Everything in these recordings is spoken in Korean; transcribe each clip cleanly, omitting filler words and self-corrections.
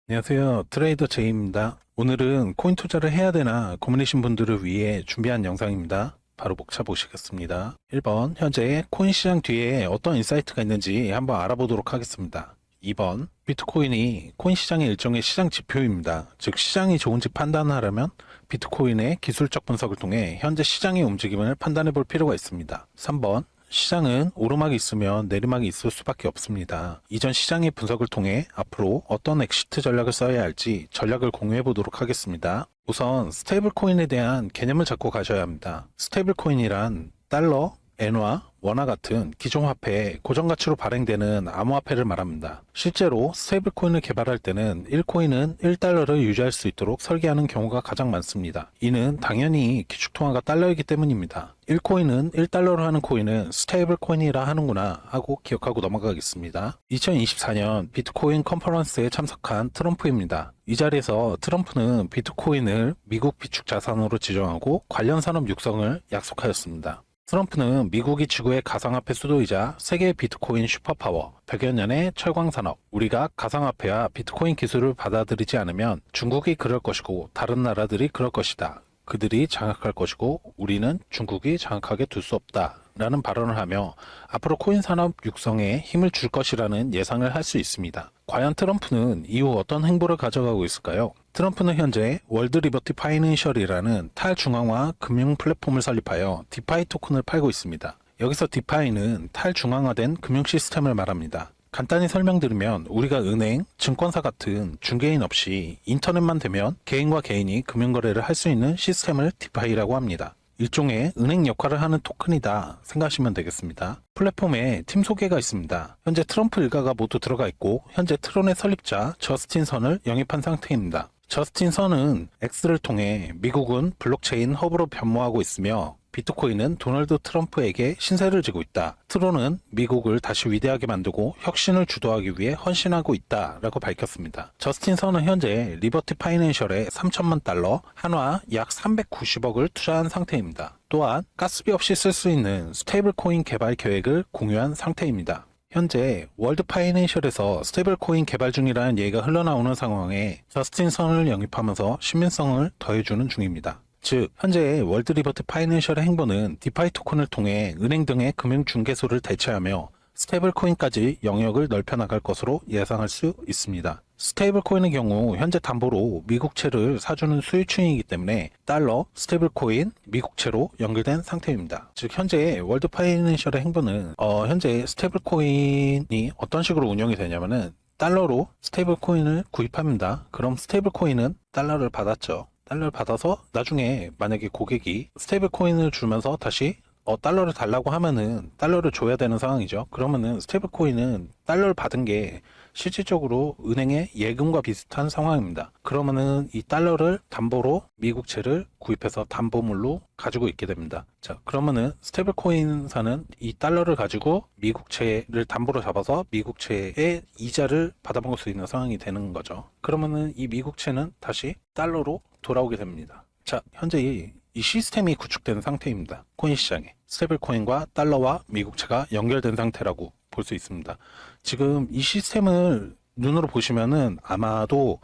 안녕하세요. 트레이더 제이입니다. 오늘은 코인 투자를 해야 되나 고민이신 분들을 위해 준비한 영상입니다. 바로 목차 보시겠습니다. 1번, 현재 코인 시장 뒤에 어떤 인사이트가 있는지 한번 알아보도록 하겠습니다. 2번, 비트코인이 코인 시장의 일종의 시장 지표입니다. 즉 시장이 좋은지 판단하려면 비트코인의 기술적 분석을 통해 현재 시장의 움직임을 판단해 볼 필요가 있습니다. 3번, 시장은 오르막이 있으면 내리막이 있을 수밖에 없습니다. 이전 시장의 분석을 통해 앞으로 어떤 엑시트 전략을 써야 할지 전략을 공유해 보도록 하겠습니다. 우선 스테이블 코인에 대한 개념을 잡고 가셔야 합니다. 스테이블 코인이란 달러, 엔화, 원화 같은 기존 화폐에 고정가치로 발행되는 암호화폐를 말합니다. 실제로 스테이블 코인을 개발할 때는 1코인은 1달러를 유지할 수 있도록 설계하는 경우가 가장 많습니다. 이는 당연히 기축통화가 달러이기 때문입니다. 1코인은 1달러로 하는 코인은 스테이블 코인이라 하는구나 하고 기억하고 넘어가겠습니다. 2024년 비트코인 컨퍼런스에 참석한 트럼프입니다. 이 자리에서 트럼프는 비트코인을 미국 비축 자산으로 지정하고 관련 산업 육성을 약속하였습니다. 트럼프는 미국이 지구의 가상화폐 수도이자 세계의 비트코인 슈퍼파워, 100여 년의 철광산업, 우리가 가상화폐와 비트코인 기술을 받아들이지 않으면 중국이 그럴 것이고 다른 나라들이 그럴 것이다. 그들이 장악할 것이고 우리는 중국이 장악하게 둘 수 없다. 라는 발언을 하며 앞으로 코인 산업 육성에 힘을 줄 것이라는 예상을 할 수 있습니다. 과연 트럼프는 이후 어떤 행보를 가져가고 있을까요? 트럼프는 현재 월드 리버티 파이낸셜이라는 탈중앙화 금융 플랫폼을 설립하여 디파이 토큰을 팔고 있습니다. 여기서 디파이는 탈중앙화된 금융 시스템을 말합니다. 간단히 설명드리면 우리가 은행, 증권사 같은 중개인 없이 인터넷만 되면 개인과 개인이 금융거래를 할 수 있는 시스템을 디파이라고 합니다. 일종의 은행 역할을 하는 토큰이다 생각하시면 되겠습니다. 플랫폼에 팀 소개가 있습니다. 현재 트럼프 일가가 모두 들어가 있고 현재 트론의 설립자 저스틴 선을 영입한 상태입니다. 저스틴 선은 X를 통해 미국은 블록체인 허브로 변모하고 있으며 비트코인은 도널드 트럼프에게 신세를 지고 있다. 트론은 미국을 다시 위대하게 만들고 혁신을 주도하기 위해 헌신하고 있다 라고 밝혔습니다. 저스틴 선은 현재 리버티 파이낸셜에 3천만 달러, 한화 약 390억을 투자한 상태입니다. 또한 가스비 없이 쓸 수 있는 스테이블 코인 개발 계획을 공유한 상태입니다. 현재 월드 파이낸셜에서 스테이블 코인 개발 중이라는 얘기가 흘러나오는 상황에 저스틴 선을 영입하면서 신빙성을 더해주는 중입니다. 즉, 현재 월드 리버티 파이낸셜의 행보는 디파이 토큰을 통해 은행 등의 금융 중개소를 대체하며 스테이블 코인까지 영역을 넓혀나갈 것으로 예상할 수 있습니다. 스테이블 코인의 경우 현재 담보로 미국채를 사주는 수요층이기 때문에 달러, 스테이블 코인, 미국채로 연결된 상태입니다. 즉 현재 월드 파이낸셜의 행보는 현재 스테이블 코인이 어떤 식으로 운영이 되냐면은 달러로 스테이블 코인을 구입합니다. 그럼 스테이블 코인은 달러를 받았죠. 달러를 받아서 나중에 만약에 고객이 스테이블 코인을 주면서 다시 달러를 달라고 하면은 달러를 줘야 되는 상황이죠. 그러면은 스테이블 코인은 달러를 받은 게 실질적으로 은행의 예금과 비슷한 상황입니다. 그러면은 이 달러를 담보로 미국채를 구입해서 담보물로 가지고 있게 됩니다. 자, 그러면은 스테이블 코인사는 이 달러를 가지고 미국채를 담보로 잡아서 미국채의 이자를 받아먹을 수 있는 상황이 되는 거죠. 그러면은 이 미국채는 다시 달러로 돌아오게 됩니다. 자, 현재 이 시스템이 구축된 상태입니다. 코인 시장에 스테이블 코인과 달러와 미국채가 연결된 상태라고 볼 수 있습니다. 지금 이 시스템을 눈으로 보시면은 아마도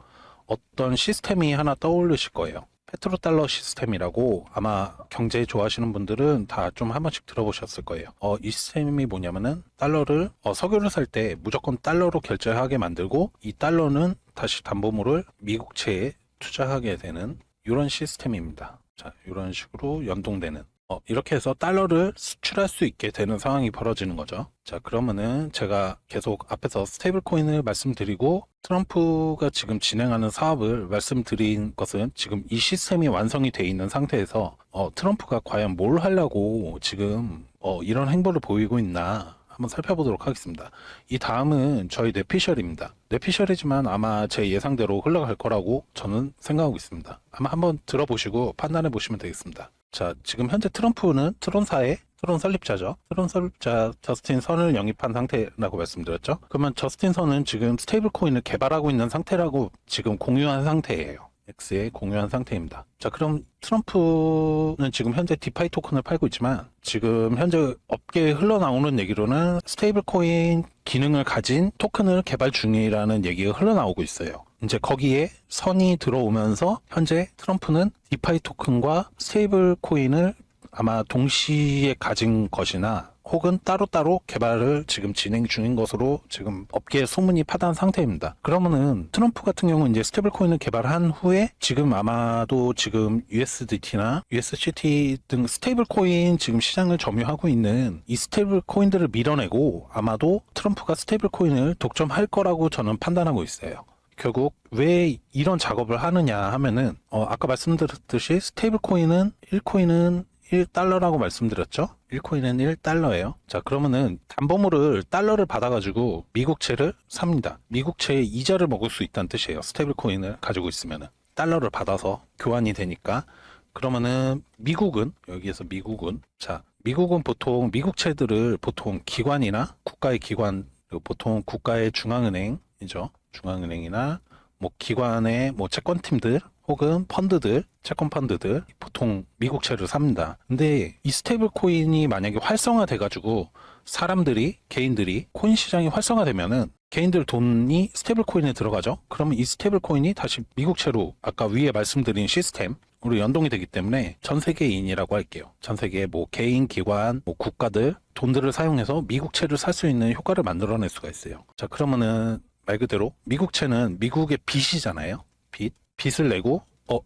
어떤 시스템이 하나 떠오르실 거예요. 페트로달러 시스템이라고 아마 경제 좋아하시는 분들은 다 좀 한 번씩 들어보셨을 거예요. 이 시스템이 뭐냐면은 달러를 석유를 살 때 무조건 달러로 결제하게 만들고 이 달러는 다시 담보물을 미국채에 투자하게 되는 이런 시스템입니다. 자, 이런 식으로 연동되는 이렇게 해서 달러를 수출할 수 있게 되는 상황이 벌어지는 거죠. 자, 그러면은 제가 계속 앞에서 스테이블 코인을 말씀드리고 트럼프가 지금 진행하는 사업을 말씀드린 것은 지금 이 시스템이 완성이 돼 있는 상태에서 트럼프가 과연 뭘 하려고 지금 이런 행보를 보이고 있나 한번 살펴보도록 하겠습니다. 이 다음은 저희 뇌피셜입니다. 뇌피셜이지만 아마 제 예상대로 흘러갈 거라고 저는 생각하고 있습니다. 아마 한번 들어보시고 판단해 보시면 되겠습니다. 자, 지금 현재 트럼프는 트론사의 트론 설립자죠. 트론 설립자 저스틴 선을 영입한 상태라고 말씀드렸죠. 그러면 저스틴 선은 지금 스테이블 코인을 개발하고 있는 상태라고 지금 공유한 상태예요. X에 공유한 상태입니다. 자, 그럼 트럼프는 지금 현재 디파이 토큰을 팔고 있지만 지금 현재 업계에 흘러나오는 얘기로는 스테이블 코인 기능을 가진 토큰을 개발 중이라는 얘기가 흘러나오고 있어요. 이제 거기에 선이 들어오면서 현재 트럼프는 디파이 토큰과 스테이블 코인을 아마 동시에 가진 것이나 혹은 따로따로 개발을 지금 진행 중인 것으로 지금 업계에 소문이 파다한 상태입니다. 그러면은 트럼프 같은 경우는 이제 스테이블 코인을 개발한 후에 지금 아마도 지금 USDT나 USCT 등 스테이블 코인 지금 시장을 점유하고 있는 이 스테이블 코인들을 밀어내고 아마도 트럼프가 스테이블 코인을 독점할 거라고 저는 판단하고 있어요. 결국 왜 이런 작업을 하느냐 하면은 아까 말씀드렸듯이 스테이블 코인은 1코인은 1달러라고 말씀드렸죠. 1코인은 1달러예요. 자, 그러면은 담보물을 달러를 받아가지고 미국채를 삽니다. 미국채의 이자를 먹을 수 있다는 뜻이에요. 스테이블 코인을 가지고 있으면은 달러를 받아서 교환이 되니까. 그러면은 미국은 여기에서 자, 미국은 보통 미국채들을 보통 기관이나 국가의 기관, 보통 국가의 중앙은행이죠. 중앙은행이나 뭐 기관의 뭐 채권팀들 혹은 펀드들, 채권 펀드들 보통 미국채를 삽니다. 근데 이 스테이블 코인이 만약에 활성화돼 가지고 사람들이 개인들이 코인 시장이 활성화되면은 개인들 돈이 스테이블 코인에 들어가죠. 그러면 이 스테이블 코인이 다시 미국채로 아까 위에 말씀드린 시스템으로 연동이 되기 때문에 전 세계인이라고 할게요. 전 세계 뭐 개인, 기관, 뭐 국가들 돈들을 사용해서 미국채를 살 수 있는 효과를 만들어낼 수가 있어요. 자, 그러면은 말 그대로 미국채는 미국의 빚이잖아요. 빚을 내고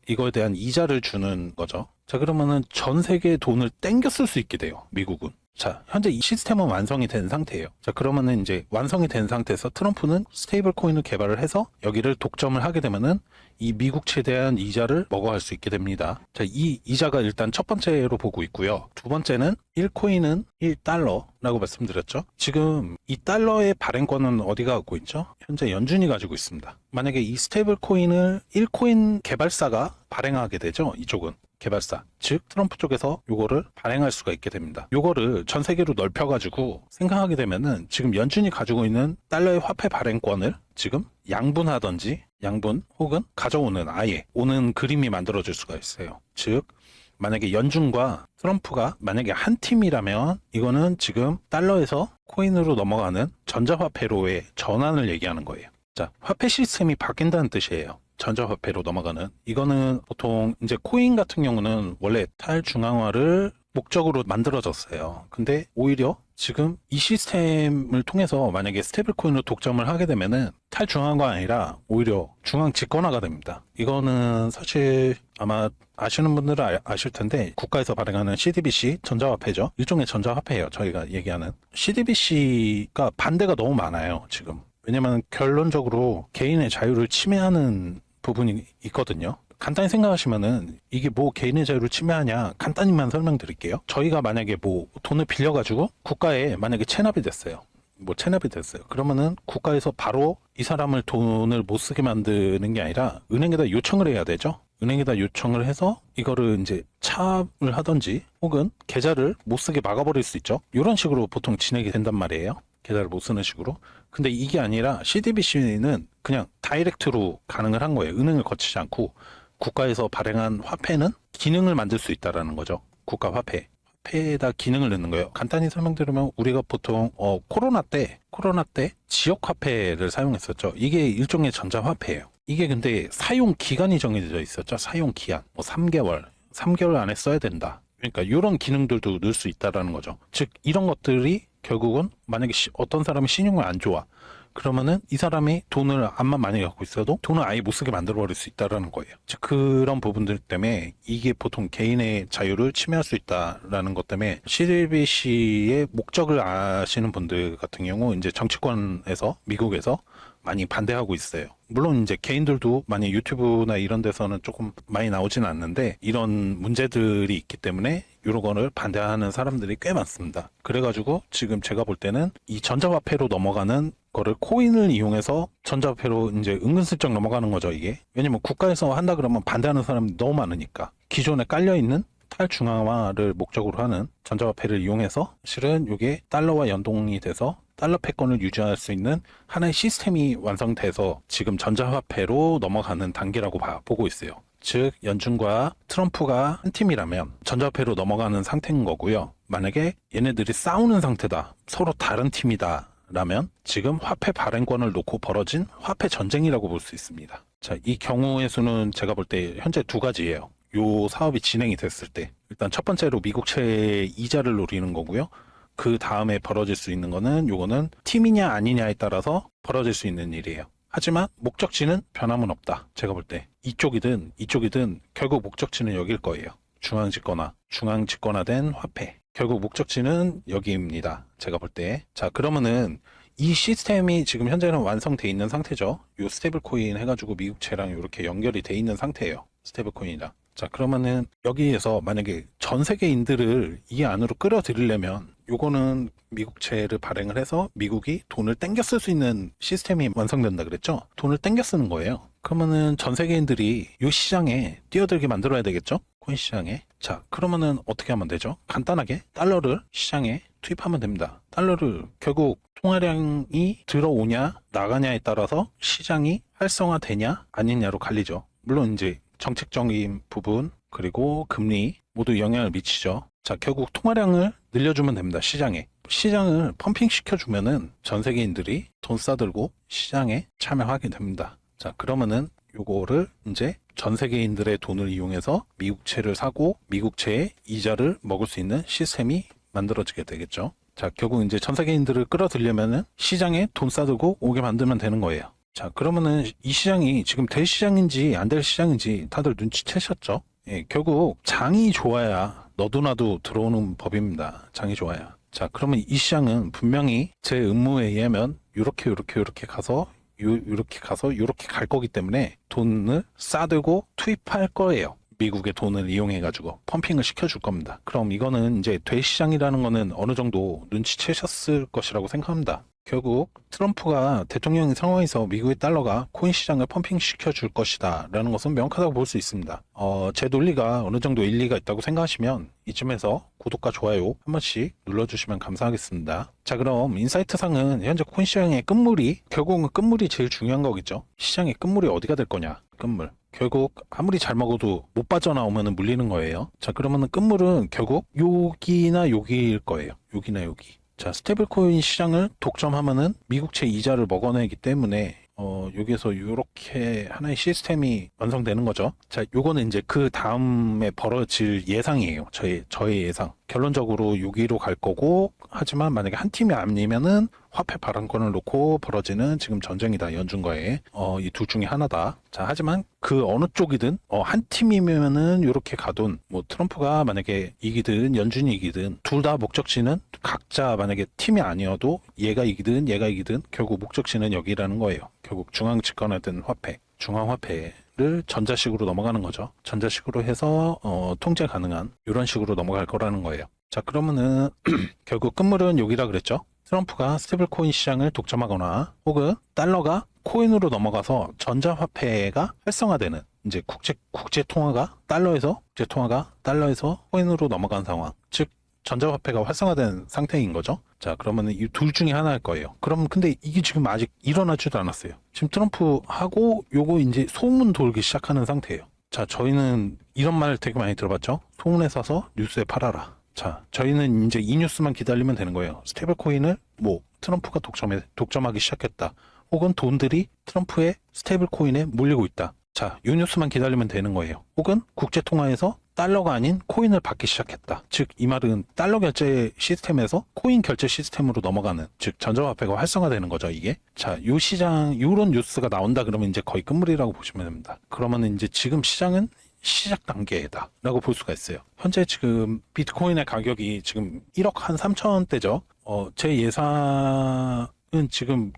이거에 대한 이자를 주는 거죠. 자, 그러면은 전 세계의 돈을 땡겨 쓸 수 있게 돼요. 미국은. 자, 현재 이 시스템은 완성이 된 상태예요. 자, 그러면은 이제 완성이 된 상태에서 트럼프는 스테이블 코인을 개발을 해서 여기를 독점을 하게 되면은 이 미국채에 대한 이자를 먹어갈 수 있게 됩니다. 자, 이 이자가 일단 첫 번째로 보고 있고요. 두 번째는 1코인은 1달러라고 말씀드렸죠. 지금 이 달러의 발행권은 어디가 갖고 있죠? 현재 연준이 가지고 있습니다. 만약에 이 스테이블 코인을 1코인 개발사가 발행하게 되죠. 이쪽은. 개발사, 즉 트럼프 쪽에서 요거를 발행할 수가 있게 됩니다. 요거를 전 세계로 넓혀가지고 생각하게 되면은 지금 연준이 가지고 있는 달러의 화폐 발행권을 지금 양분 혹은 가져오는 아예 오는 그림이 만들어질 수가 있어요. 즉 만약에 연준과 트럼프가 만약에 한 팀이라면 이거는 지금 달러에서 코인으로 넘어가는 전자화폐로의 전환을 얘기하는 거예요. 자, 화폐 시스템이 바뀐다는 뜻이에요. 전자화폐로 넘어가는. 이거는 보통 이제 코인 같은 경우는 원래 탈중앙화를 목적으로 만들어졌어요. 근데 오히려 지금 이 시스템을 통해서 만약에 스테이블 코인으로 독점을 하게 되면은 탈중앙화가 아니라 오히려 중앙 집권화가 됩니다. 이거는 사실 아마 아시는 분들은 아실 텐데 국가에서 발행하는 CDBC 전자화폐죠. 일종의 전자화폐예요. 저희가 얘기하는. CDBC가 반대가 너무 많아요. 지금. 왜냐면 결론적으로 개인의 자유를 침해하는 부분이 있거든요. 간단히 생각하시면은 이게 뭐 개인의 자유를 침해하냐 간단히만 설명드릴게요. 저희가 만약에 뭐 돈을 빌려가지고 국가에 만약에 체납이 됐어요. 그러면은 국가에서 바로 이 사람을 돈을 못 쓰게 만드는 게 아니라 은행에다 요청을 해야 되죠. 은행에다 요청을 해서 이거를 이제 차압을 하든지 혹은 계좌를 못 쓰게 막아버릴 수 있죠. 이런 식으로 보통 진행이 된단 말이에요. 계좌를 못 쓰는 식으로. 근데 이게 아니라 CDBC는 그냥 다이렉트로 가능을 한 거예요. 은행을 거치지 않고 국가에서 발행한 화폐는 기능을 만들 수 있다라는 거죠. 국가 화폐에다 기능을 넣는 거예요. 간단히 설명드리면 우리가 보통 코로나 때 지역 화폐를 사용했었죠. 이게 일종의 전자화폐예요. 이게 근데 사용 기간이 정해져 있었죠. 사용 기한 뭐 3개월 안에 써야 된다. 그러니까 이런 기능들도 넣을 수 있다라는 거죠. 즉 이런 것들이 결국은 만약에 어떤 사람이 신용을 안 좋아. 그러면은 이 사람이 돈을 암만 많이 갖고 있어도 돈을 아예 못 쓰게 만들어버릴 수 있다라는 거예요. 즉 그런 부분들 때문에 이게 보통 개인의 자유를 침해할 수 있다라는 것 때문에 CDBC의 목적을 아시는 분들 같은 경우 이제 정치권에서 미국에서 많이 반대하고 있어요. 물론 이제 개인들도 많이 유튜브나 이런 데서는 조금 많이 나오지는 않는데 이런 문제들이 있기 때문에 이런 거를 반대하는 사람들이 꽤 많습니다. 그래가지고 지금 제가 볼 때는 이 전자화폐로 넘어가는 거를 코인을 이용해서 전자화폐로 이제 은근슬쩍 넘어가는 거죠, 이게. 왜냐면 국가에서 한다 그러면 반대하는 사람이 너무 많으니까. 기존에 깔려있는 탈중앙화를 목적으로 하는 전자화폐를 이용해서 실은 이게 달러와 연동이 돼서 달러 패권을 유지할 수 있는 하나의 시스템이 완성돼서 지금 전자화폐로 넘어가는 단계라고 보고 있어요. 즉 연준과 트럼프가 한 팀이라면 전자화폐로 넘어가는 상태인 거고요. 만약에 얘네들이 싸우는 상태다, 서로 다른 팀이다 라면 지금 화폐 발행권을 놓고 벌어진 화폐 전쟁이라고 볼 수 있습니다. 자, 이 경우의 수는 제가 볼 때 현재 두 가지예요. 요 사업이 진행이 됐을 때 일단 첫 번째로 미국채의 이자를 노리는 거고요. 그 다음에 벌어질 수 있는 거는 요거는 팀이냐 아니냐에 따라서 벌어질 수 있는 일이에요. 하지만 목적지는 변함은 없다. 제가 볼 때 이쪽이든 이쪽이든 결국 목적지는 여길 거예요. 중앙집권화된 화폐. 결국 목적지는 여기입니다. 제가 볼 때. 자, 그러면은 이 시스템이 지금 현재는 완성돼 있는 상태죠. 요 스테이블 코인 해가지고 미국채랑 이렇게 연결이 돼 있는 상태예요. 스테이블 코인이랑. 자, 그러면은 여기에서 만약에 전 세계인들을 이 안으로 끌어들이려면 요거는 미국채를 발행을 해서 미국이 돈을 땡겨 쓸 수 있는 시스템이 완성된다 그랬죠? 돈을 땡겨 쓰는 거예요. 그러면은 전 세계인들이 요 시장에 뛰어들게 만들어야 되겠죠? 코인 시장에. 자, 그러면은 어떻게 하면 되죠? 간단하게 달러를 시장에 투입하면 됩니다. 달러를 결국 통화량이 들어오냐 나가냐에 따라서 시장이 활성화되냐 아니냐로 갈리죠. 물론 이제 정책적인 부분 그리고 금리 모두 영향을 미치죠. 자, 결국 통화량을 늘려주면 됩니다. 시장을 펌핑 시켜주면은 전 세계인들이 돈 싸들고 시장에 참여하게 됩니다. 자, 그러면은 요거를 이제 전 세계인들의 돈을 이용해서 미국채를 사고 미국채의 이자를 먹을 수 있는 시스템이 만들어지게 되겠죠. 자, 결국 이제 전 세계인들을 끌어들이려면은 시장에 돈 싸들고 오게 만들면 되는 거예요. 자, 그러면은 이 시장이 지금 될 시장인지 안 될 시장인지 다들 눈치채셨죠? 예, 결국 장이 좋아야 너도 나도 들어오는 법입니다. 장이 좋아야. 자, 그러면 이 시장은 분명히 제 음모에 의하면 요렇게 가서 요렇게 갈 거기 때문에 돈을 싸들고 투입할 거예요. 미국의 돈을 이용해가지고 펌핑을 시켜줄 겁니다. 그럼 이거는 이제 대시장이라는 거는 어느 정도 눈치채셨을 것이라고 생각합니다. 결국 트럼프가 대통령 상황에서 미국의 달러가 코인 시장을 펌핑 시켜줄 것이다 라는 것은 명확하다고 볼 수 있습니다. 제 논리가 어느 정도 일리가 있다고 생각하시면 이쯤에서 구독과 좋아요 한 번씩 눌러주시면 감사하겠습니다. 자, 그럼 인사이트 상은 현재 코인 시장의 결국은 끝물이 제일 중요한 거겠죠. 시장의 끝물이 어디가 될 거냐. 끝물. 결국 아무리 잘 먹어도 못 빠져나오면 물리는 거예요. 자, 그러면은 끝물은 결국 여기나 여기일 거예요. 여기나 여기. 자, 스테이블 코인 시장을 독점하면은 미국채 이자를 먹어내기 때문에 여기에서 이렇게 하나의 시스템이 완성되는 거죠. 자, 요거는 이제 그 다음에 벌어질 예상이에요. 저의 예상. 결론적으로 여기로 갈 거고, 하지만 만약에 한 팀이 아니면은 화폐 발행권을 놓고 벌어지는 지금 전쟁이다. 연준과의 이 둘 중에 하나다. 자, 하지만 그 어느 쪽이든 한 팀이면은 이렇게 가든 뭐 트럼프가 만약에 이기든 연준이 이기든 둘 다 목적지는 각자 만약에 팀이 아니어도 얘가 이기든 결국 목적지는 여기라는 거예요. 결국 중앙 집권화된 화폐, 중앙화폐를 전자식으로 넘어가는 거죠. 전자식으로 해서 통제 가능한 이런 식으로 넘어갈 거라는 거예요. 자, 그러면은 결국 끝물은 여기라 그랬죠. 트럼프가 스테이블 코인 시장을 독점하거나 혹은 달러가 코인으로 넘어가서 전자화폐가 활성화되는 이제 국제 통화가 달러에서 코인으로 넘어간 상황. 즉 전자화폐가 활성화된 상태인 거죠. 자, 그러면 이 둘 중에 하나일 거예요. 그럼 근데 이게 지금 아직 일어나지도 않았어요. 지금 트럼프하고 요거 이제 소문 돌기 시작하는 상태예요. 자, 저희는 이런 말 되게 많이 들어봤죠. 소문에 사서 뉴스에 팔아라. 자, 저희는 이제 이 뉴스만 기다리면 되는 거예요. 스테이블 코인을 뭐 트럼프가 독점하기 시작했다. 혹은 돈들이 트럼프의 스테이블 코인에 몰리고 있다. 자, 이 뉴스만 기다리면 되는 거예요. 혹은 국제 통화에서 달러가 아닌 코인을 받기 시작했다. 즉, 이 말은 달러 결제 시스템에서 코인 결제 시스템으로 넘어가는, 즉 전자화폐가 활성화되는 거죠, 이게. 자, 요 시장, 요런 뉴스가 나온다 그러면 이제 거의 끝물이라고 보시면 됩니다. 그러면 이제 지금 시장은 시작 단계다 라고 볼 수가 있어요. 현재 지금 비트코인의 가격이 지금 1억 한 3천원대죠. 제 예상은 지금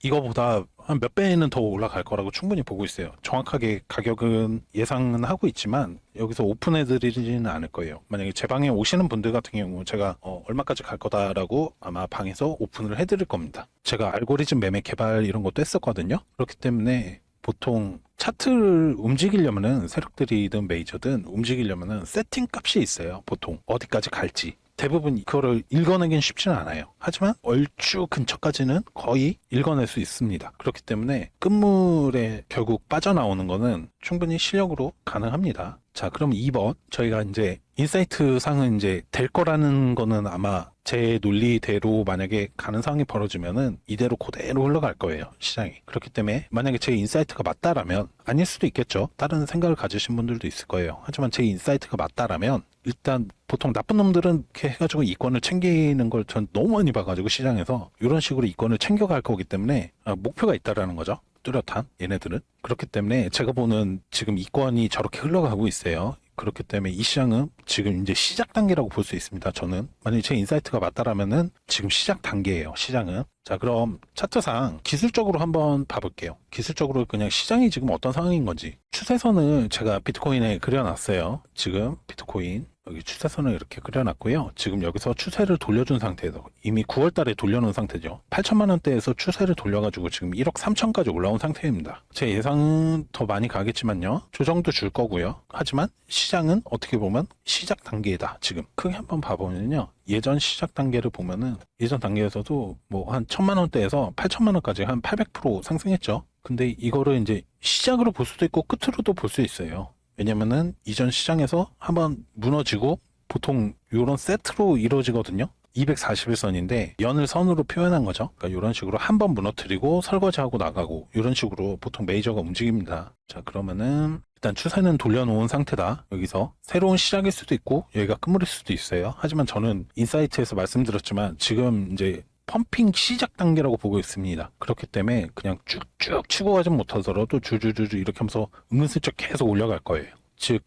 이거보다 한 몇 배는 더 올라갈 거라고 충분히 보고 있어요. 정확하게 가격은 예상은 하고 있지만 여기서 오픈해드리지는 않을 거예요. 만약에 제 방에 오시는 분들 같은 경우 제가 얼마까지 갈 거다라고 아마 방에서 오픈을 해드릴 겁니다. 제가 알고리즘 매매 개발 이런 것도 했었거든요. 그렇기 때문에 보통 차트를 움직이려면은 세력들이든 메이저든 움직이려면은 세팅 값이 있어요. 보통 어디까지 갈지. 대부분 그거를 읽어내긴 쉽지는 않아요. 하지만 얼추 근처까지는 거의 읽어낼 수 있습니다. 그렇기 때문에 끝물에 결국 빠져나오는 거는 충분히 실력으로 가능합니다. 자, 그럼 2번 저희가 이제 인사이트 상은 이제 될 거라는 거는 아마 제 논리대로 만약에 가는 상황이 벌어지면은 이대로 그대로 흘러갈 거예요, 시장이. 그렇기 때문에 만약에 제 인사이트가 맞다라면, 아닐 수도 있겠죠. 다른 생각을 가지신 분들도 있을 거예요. 하지만 제 인사이트가 맞다라면 일단 보통 나쁜 놈들은 이렇게 해가지고 이권을 챙기는 걸 전 너무 많이 봐가지고 시장에서 이런 식으로 이권을 챙겨갈 거기 때문에 목표가 있다라는 거죠. 뚜렷한 얘네들은. 그렇기 때문에 제가 보는 지금 이권이 저렇게 흘러가고 있어요. 그렇기 때문에 이 시장은 지금 이제 시작 단계라고 볼 수 있습니다. 저는 만약에 제 인사이트가 맞다라면은 지금 시작 단계예요, 시장은. 자, 그럼 차트상 기술적으로 한번 봐볼게요. 기술적으로 그냥 시장이 지금 어떤 상황인 건지. 추세선을 제가 비트코인에 그려놨어요. 지금 비트코인 여기 추세선을 이렇게 그려놨고요. 지금 여기서 추세를 돌려준 상태에서 이미 9월 달에 돌려놓은 상태죠. 8천만 원대에서 추세를 돌려가지고 지금 1억 3천까지 올라온 상태입니다. 제 예상은 더 많이 가겠지만요. 조정도 줄 거고요. 하지만 시장은 어떻게 보면 시작 단계이다. 지금 크게 한번 봐보면요. 예전 시작 단계를 보면은 예전 단계에서도 뭐 한 1천만 원대에서 8천만 원까지 한 800% 상승했죠. 근데 이거를 이제 시작으로 볼 수도 있고 끝으로도 볼 수 있어요. 왜냐면은 이전 시장에서 한번 무너지고 보통 이런 세트로 이루어지거든요. 241선인데 연을 선으로 표현한 거죠. 그러니까 이런 식으로 한번 무너뜨리고 설거지하고 나가고 이런 식으로 보통 메이저가 움직입니다. 자, 그러면은 일단 추세는 돌려놓은 상태다. 여기서 새로운 시작일 수도 있고 여기가 끝물일 수도 있어요. 하지만 저는 인사이트에서 말씀드렸지만 지금 이제 펌핑 시작 단계라고 보고 있습니다. 그렇기 때문에 그냥 쭉쭉 치고 가진 못하더라도 주주주주 이렇게 하면서 은근슬쩍 계속 올라갈 거예요. 즉,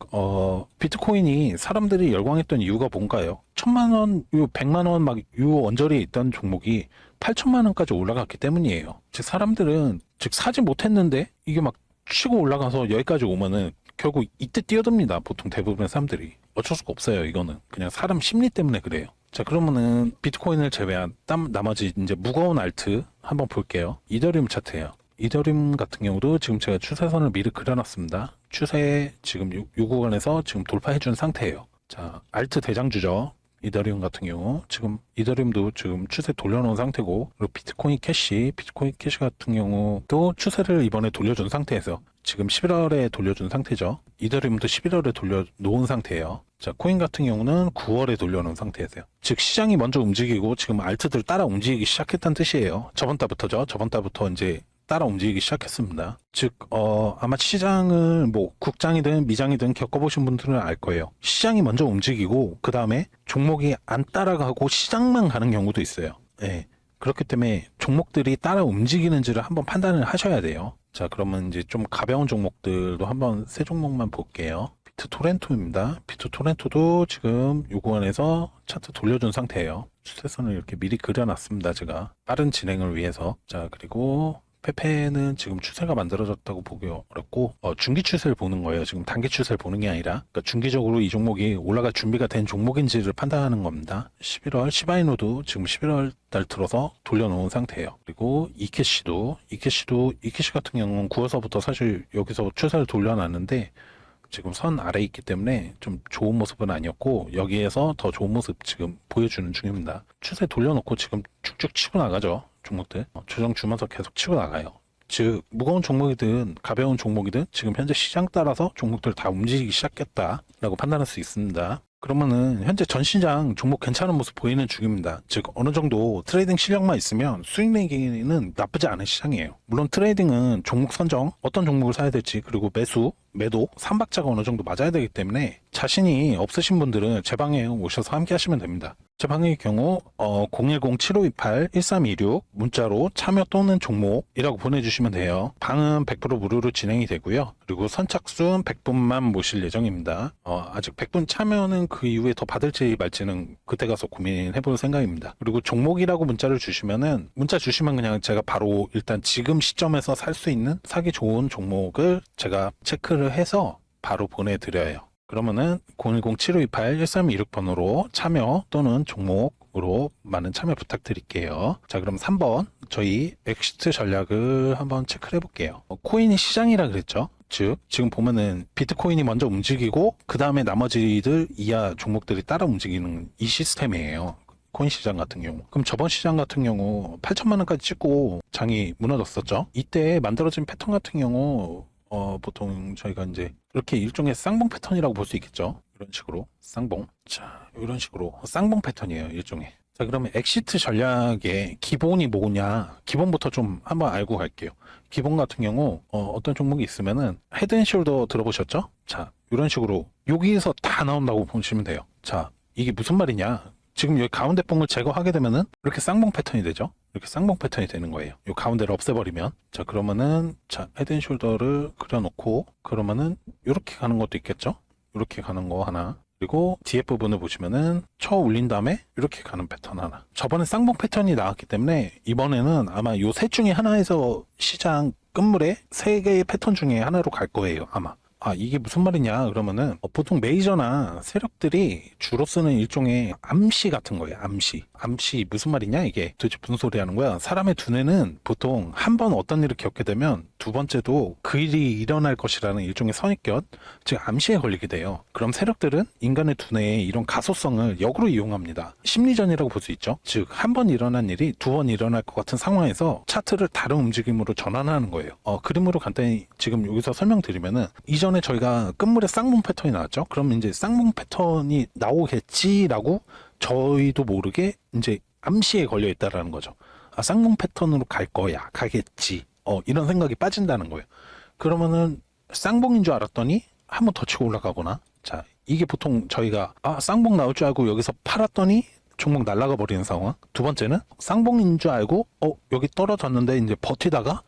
비트코인이 사람들이 열광했던 이유가 뭔가요? 1,000만 원, 100만 원 막 요 언저리에 있던 종목이 8천만 원까지 올라갔기 때문이에요. 즉, 사람들은 사지 못했는데 이게 막 치고 올라가서 여기까지 오면은 결국 이때 뛰어듭니다. 보통 대부분의 사람들이. 어쩔 수가 없어요. 이거는 그냥 사람 심리 때문에 그래요. 자, 그러면은 비트코인을 제외한 나머지 이제 무거운 알트 한번 볼게요. 이더리움 차트예요. 이더리움 같은 경우도 지금 제가 추세선을 미리 그려놨습니다. 추세 지금 요 구간에서 지금 돌파해준 상태예요. 자, 알트 대장주죠. 이더리움 같은 경우 지금 이더리움도 지금 추세 돌려놓은 상태고, 그리고 비트코인 캐시 같은 경우도 추세를 이번에 돌려준 상태에서 지금 11월에 돌려준 상태죠. 이더리움도 11월에 돌려놓은 상태예요. 자, 코인 같은 경우는 9월에 돌려놓은 상태에서요. 즉 시장이 먼저 움직이고 지금 알트들 따라 움직이기 시작했다는 뜻이에요. 저번 달부터죠. 저번 달부터 이제 따라 움직이기 시작했습니다. 즉 아마 시장을 뭐 국장이든 미장이든 겪어보신 분들은 알 거예요. 시장이 먼저 움직이고 그 다음에 종목이 안 따라가고 시장만 가는 경우도 있어요. 네. 그렇기 때문에 종목들이 따라 움직이는지를 한번 판단을 하셔야 돼요. 자, 그러면 이제 좀 가벼운 종목들도 한번 세 종목만 볼게요. 비트토렌토입니다. 비트토렌토도 지금 요 구간에서 차트 돌려준 상태예요. 추세선을 이렇게 미리 그려놨습니다. 제가 빠른 진행을 위해서. 자, 그리고 페페는 지금 추세가 만들어졌다고 보기 어렵고 중기 추세를 보는 거예요. 지금 단기 추세를 보는 게 아니라, 그러니까 중기적으로 이 종목이 올라갈 준비가 된 종목인지를 판단하는 겁니다. 11월 시바이노도 지금 11월 달 들어서 돌려놓은 상태예요. 그리고 이케시 같은 경우는 9월서부터 사실 여기서 추세를 돌려놨는데 지금 선 아래에 있기 때문에 좀 좋은 모습은 아니었고 여기에서 더 좋은 모습 지금 보여주는 중입니다. 추세 돌려놓고 지금 쭉쭉 치고 나가죠. 종목들 조정 주면서 계속 치고 나가요. 즉 무거운 종목이든 가벼운 종목이든 지금 현재 시장 따라서 종목들 다 움직이기 시작했다라고 판단할 수 있습니다. 그러면은 현재 전 시장 종목 괜찮은 모습 보이는 중입니다. 즉 어느 정도 트레이딩 실력만 있으면 수익 내기는 나쁘지 않은 시장이에요. 물론 트레이딩은 종목 선정, 어떤 종목을 사야 될지, 그리고 매도, 삼박자가 어느 정도 맞아야 되기 때문에 자신이 없으신 분들은 제 방에 오셔서 함께 하시면 됩니다. 제 방의 경우 010-7528-1326 문자로 참여 또는 종목이라고 보내주시면 돼요. 방은 100% 무료로 진행이 되고요. 그리고 선착순 100분만 모실 예정입니다. 아직 100분 참여는 그 이후에 더 받을지 말지는 그때 가서 고민해볼 생각입니다. 그리고 종목이라고 문자 주시면 그냥 제가 바로 일단 지금 시점에서 살 수 있는 사기 좋은 종목을 제가 체크를 해서 바로 보내드려요. 그러면은 010-7528-1326번으로 참여 또는 종목으로 많은 참여 부탁드릴게요. 자, 그럼 3번 저희 엑시트 전략을 한번 체크를 해볼게요. 코인이 시장이라 그랬죠. 즉 지금 보면은 비트코인이 먼저 움직이고 그 다음에 나머지들 이하 종목들이 따라 움직이는 이 시스템이에요. 코인 시장 같은 경우. 그럼 저번 시장 같은 경우 8천만 원까지 찍고 장이 무너졌었죠. 이때 만들어진 패턴 같은 경우 보통 저희가 이제 이렇게 일종의 쌍봉 패턴이라고 볼 수 있겠죠. 이런 식으로 쌍봉. 자, 이런 식으로 쌍봉 패턴이에요, 일종의. 자, 그러면 엑시트 전략의 기본이 뭐냐? 기본부터 좀 한번 알고 갈게요. 기본 같은 경우 어떤 종목이 있으면은 헤드앤숄더 들어보셨죠? 자, 이런 식으로 여기에서 다 나온다고 보시면 돼요. 자, 이게 무슨 말이냐? 지금 여기 가운데 봉을 제거하게 되면은 이렇게 쌍봉 패턴이 되죠. 이렇게 쌍봉 패턴이 되는 거예요. 이 가운데를 없애버리면. 자, 그러면은 자, 헤드앤숄더를 그려놓고 그러면은 이렇게 가는 것도 있겠죠. 이렇게 가는 거 하나. 그리고 뒤에 부분을 보시면은 쳐 올린 다음에 이렇게 가는 패턴 하나. 저번에 쌍봉 패턴이 나왔기 때문에 이번에는 아마 요 셋 중에 하나에서 시장 끝물에 세 개의 패턴 중에 하나로 갈 거예요, 아마. 아, 이게 무슨 말이냐 그러면은 보통 메이저나 세력들이 주로 쓰는 일종의 암시 같은 거예요. 암시 무슨 말이냐 이게 도대체 무슨 소리 하는 거야. 사람의 두뇌는 보통 한 번 어떤 일을 겪게 되면 두 번째도 그 일이 일어날 것이라는 일종의 선입견, 즉 암시에 걸리게 돼요. 그럼 세력들은 인간의 두뇌의 이런 가소성을 역으로 이용합니다. 심리전이라고 볼 수 있죠. 즉 한 번 일어난 일이 두 번 일어날 것 같은 상황에서 차트를 다른 움직임으로 전환하는 거예요. 그림으로 간단히 지금 여기서 설명드리면은 이전에 저희가 끝물에 쌍봉 패턴이 나왔죠. 그럼 이제 쌍봉 패턴이 나오겠지라고 저희도 모르게 이제 암시에 걸려 있다라는 거죠. 아, 쌍봉 패턴으로 갈 거야, 가겠지. 이런 생각이 빠진다는 거예요. 그러면은 쌍봉인 줄 알았더니 한 번 더 치고 올라가거나. 자, 이게 보통 저희가 쌍봉 나올 줄 알고 여기서 팔았더니 종목 날아가 버리는 상황. 두 번째는 쌍봉인 줄 알고 여기 떨어졌는데 이제 버티다가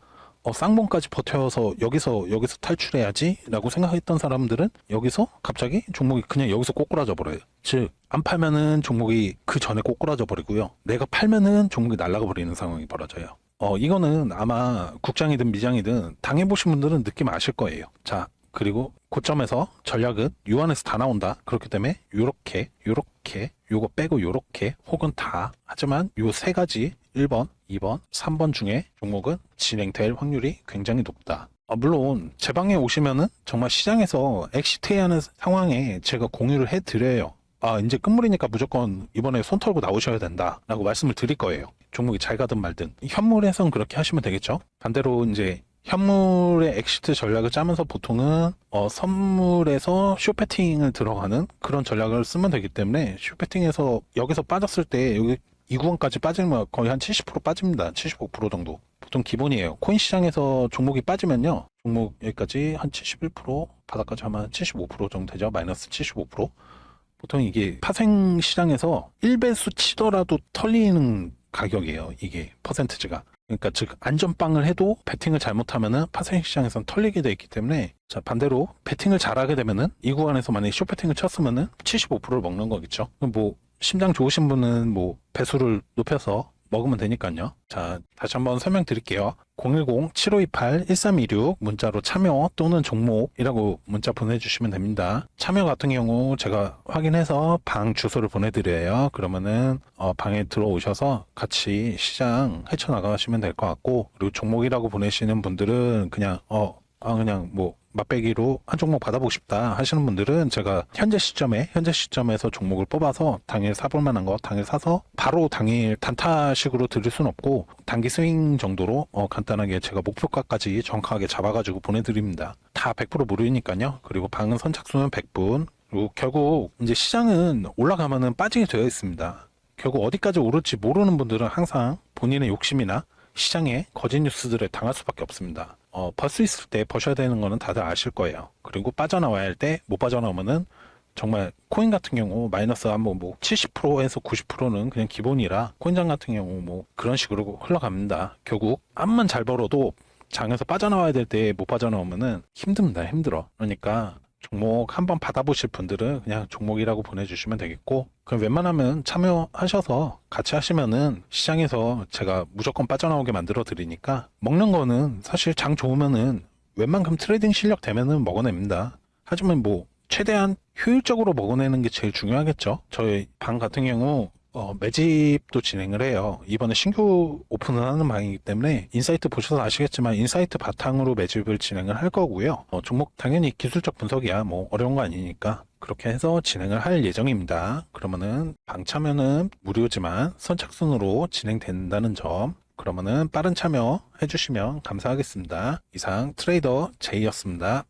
쌍봉까지 버텨서 여기서 탈출해야지 라고 생각했던 사람들은 여기서 갑자기 종목이 그냥 여기서 꼬꾸라져 버려요. 즉 안 팔면은 종목이 그 전에 꼬꾸라져 버리고요. 내가 팔면은 종목이 날아가 버리는 상황이 벌어져요. 이거는 아마 국장이든 미장이든 당해보신 분들은 느낌 아실 거예요. 자, 그리고 고점에서 전략은 유한에서 다 나온다. 그렇기 때문에 요렇게 요거 빼고 요렇게 혹은 다. 하지만 요 세 가지 1번, 2번, 3번 중에 종목은 진행될 확률이 굉장히 높다. 물론 제 방에 오시면은 정말 시장에서 엑시트해야 하는 상황에 제가 공유를 해드려요. 이제 끝물이니까 무조건 이번에 손 털고 나오셔야 된다 라고 말씀을 드릴 거예요. 종목이 잘 가든 말든. 현물에선 그렇게 하시면 되겠죠. 반대로 이제 현물의 엑시트 전략을 짜면서 보통은 선물에서 숏배팅을 들어가는 그런 전략을 쓰면 되기 때문에 숏배팅에서 여기서 빠졌을 때 여기 이 구간까지 빠지면 거의 한 70% 빠집니다. 75% 정도. 보통 기본이에요. 코인 시장에서 종목이 빠지면요. 종목 여기까지 한 71%, 바닥까지 하면 75% 정도 되죠. 마이너스 75%. 보통 이게 파생 시장에서 1배수 치더라도 털리는 가격이에요. 이게 퍼센트지가. 그러니까 즉 안전빵을 해도 배팅을 잘못하면은 파생 시장에선 털리게 돼 있기 때문에 자 반대로 배팅을 잘하게 되면은 이 구간에서 만약에 숏 배팅을 쳤으면은 75%를 먹는 거겠죠. 뭐 심장 좋으신 분은 뭐 배수를 높여서 먹으면 되니까요. 자, 다시 한번 설명드릴게요. 010-7528-1326 문자로 참여 또는 종목이라고 문자 보내주시면 됩니다. 참여 같은 경우 제가 확인해서 방 주소를 보내드려요. 그러면은 방에 들어오셔서 같이 시장 헤쳐나가시면 될 것 같고, 그리고 종목이라고 보내시는 분들은 그냥 그냥 뭐 맛배기로 한 종목 받아보고 싶다 하시는 분들은 제가 현재 시점에서 종목을 뽑아서 당일 사볼 만한 거 당일 사서 바로 당일 단타식으로 드릴 순 없고 단기 스윙 정도로 간단하게 제가 목표가까지 정확하게 잡아가지고 보내드립니다. 다 100% 무료니까요. 그리고 방은 선착순은 100분. 그리고 결국 이제 시장은 올라가면은 빠지게 되어 있습니다. 결국 어디까지 오를지 모르는 분들은 항상 본인의 욕심이나 시장에 거짓 뉴스들에 당할 수밖에 없습니다. 벌 수 있을 때 버셔야 되는 거는 다들 아실 거예요. 그리고 빠져나와야 할 때 못 빠져나오면은 정말 코인 같은 경우 마이너스 한번 뭐 70%에서 90%는 그냥 기본이라 코인장 같은 경우 뭐 그런 식으로 흘러갑니다. 결국 암만 잘 벌어도 장에서 빠져나와야 될 때 못 빠져나오면은 힘듭니다. 힘들어. 그러니까 종목 한번 받아보실 분들은 그냥 종목이라고 보내주시면 되겠고, 그럼 웬만하면 참여하셔서 같이 하시면은 시장에서 제가 무조건 빠져나오게 만들어 드리니까 먹는 거는 사실 장 좋으면은 웬만큼 트레이딩 실력 되면은 먹어냅니다. 하지만 뭐 최대한 효율적으로 먹어내는 게 제일 중요하겠죠. 저희 방 같은 경우 매집도 진행을 해요. 이번에 신규 오픈을 하는 방이기 때문에 인사이트 보셔서 아시겠지만 인사이트 바탕으로 매집을 진행을 할 거고요. 종목 당연히 기술적 분석이야. 뭐 어려운 거 아니니까 그렇게 해서 진행을 할 예정입니다. 그러면은 방 참여는 무료지만 선착순으로 진행된다는 점, 그러면은 빠른 참여 해주시면 감사하겠습니다. 이상 트레이더 J였습니다.